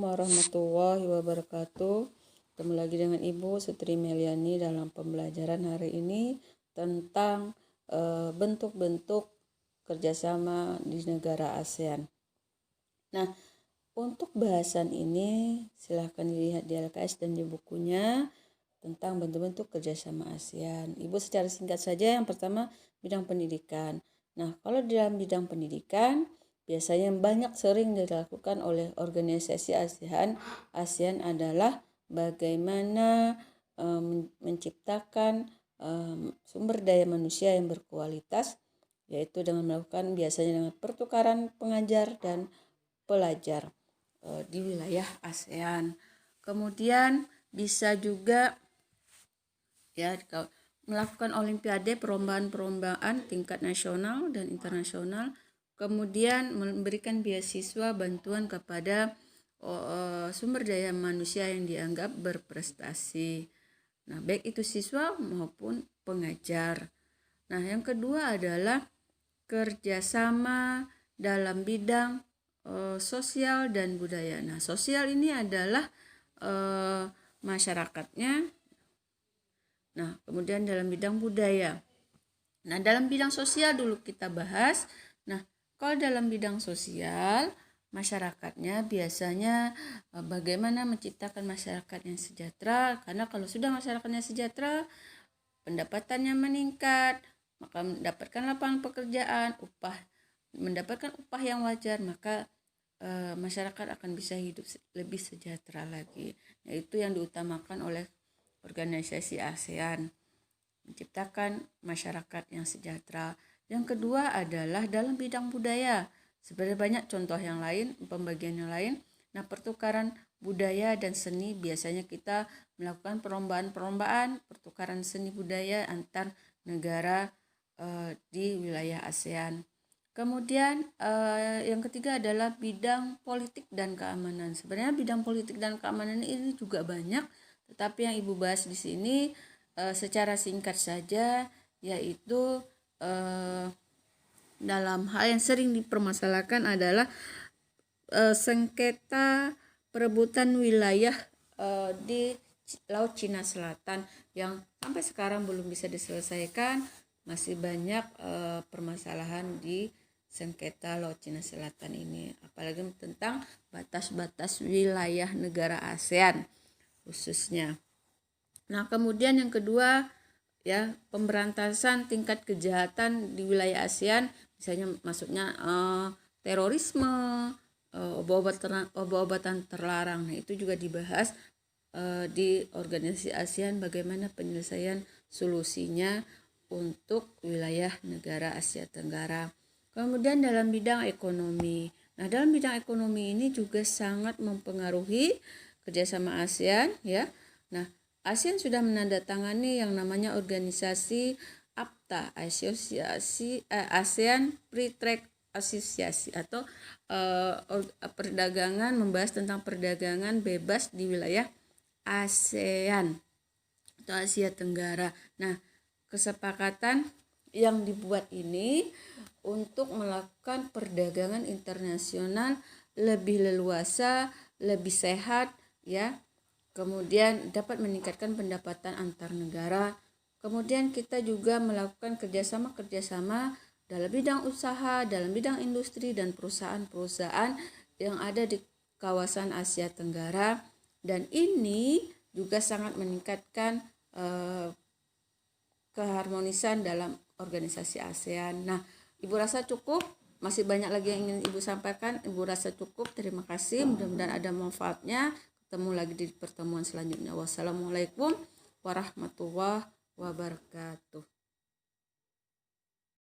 warahmatullahi wabarakatuh. Ketemu lagi dengan Ibu Sutri Meliani dalam pembelajaran hari ini tentang bentuk-bentuk kerjasama di negara ASEAN. Nah, untuk bahasan ini silahkan dilihat di LKS dan di bukunya tentang bentuk-bentuk kerjasama ASEAN. Ibu secara singkat saja, yang pertama bidang pendidikan. Nah, kalau di dalam bidang pendidikan biasanya yang banyak sering dilakukan oleh organisasi ASEAN adalah bagaimana menciptakan sumber daya manusia yang berkualitas, yaitu dengan melakukan biasanya dengan pertukaran pengajar dan pelajar di wilayah ASEAN. Kemudian bisa juga melakukan olimpiade, perlombaan tingkat nasional dan internasional. Kemudian memberikan beasiswa bantuan kepada sumber daya manusia yang dianggap berprestasi. Nah, baik itu siswa maupun pengajar. Nah, yang kedua adalah kerjasama dalam bidang sosial dan budaya. Nah, sosial ini adalah masyarakatnya. Nah, kemudian dalam bidang budaya. Nah, dalam bidang sosial dulu kita bahas. Nah, kalau dalam bidang sosial, masyarakatnya biasanya bagaimana menciptakan masyarakat yang sejahtera, karena kalau sudah masyarakatnya sejahtera, pendapatannya meningkat, maka mendapatkan lapangan pekerjaan, mendapatkan upah yang wajar, maka masyarakat akan bisa hidup lebih sejahtera lagi. Nah, itu yang diutamakan oleh organisasi ASEAN, menciptakan masyarakat yang sejahtera. Yang kedua adalah dalam bidang budaya. Sebenarnya banyak contoh yang lain, pembagian yang lain. Nah, pertukaran budaya dan seni, biasanya kita melakukan perlombaan pertukaran seni budaya antar negara di wilayah ASEAN. Kemudian yang ketiga adalah bidang politik dan keamanan. Sebenarnya bidang politik dan keamanan ini juga banyak, tetapi yang Ibu bahas di sini secara singkat saja, yaitu dalam hal yang sering dipermasalahkan adalah sengketa perebutan wilayah di Laut Cina Selatan yang sampai sekarang belum bisa diselesaikan. Masih banyak permasalahan di sengketa Laut Cina Selatan ini, apalagi tentang batas-batas wilayah negara ASEAN khususnya. Nah, kemudian yang kedua pemberantasan tingkat kejahatan di wilayah ASEAN, misalnya masuknya terorisme, obat-obatan terlarang. Nah, itu juga dibahas di organisasi ASEAN, bagaimana penyelesaian solusinya untuk wilayah negara Asia Tenggara. Kemudian dalam bidang ekonomi. Nah, dalam bidang ekonomi ini juga sangat mempengaruhi kerjasama ASEAN ya. Nah, ASEAN sudah menandatangani yang namanya organisasi APTA, ASEAN Free Trade Association, atau perdagangan, membahas tentang perdagangan bebas di wilayah ASEAN atau Asia Tenggara. Nah, kesepakatan yang dibuat ini untuk melakukan perdagangan internasional lebih leluasa, lebih sehat ya. Kemudian dapat meningkatkan pendapatan antar negara. Kemudian kita juga melakukan kerjasama dalam bidang usaha, dalam bidang industri dan perusahaan-perusahaan yang ada di kawasan Asia Tenggara. Dan ini juga sangat meningkatkan keharmonisan dalam organisasi ASEAN. Nah, Ibu rasa cukup. Masih banyak lagi yang ingin Ibu sampaikan. Ibu rasa cukup. Terima kasih. Mudah-mudahan ada manfaatnya. Ketemu lagi di pertemuan selanjutnya. Wassalamualaikum warahmatullahi wabarakatuh.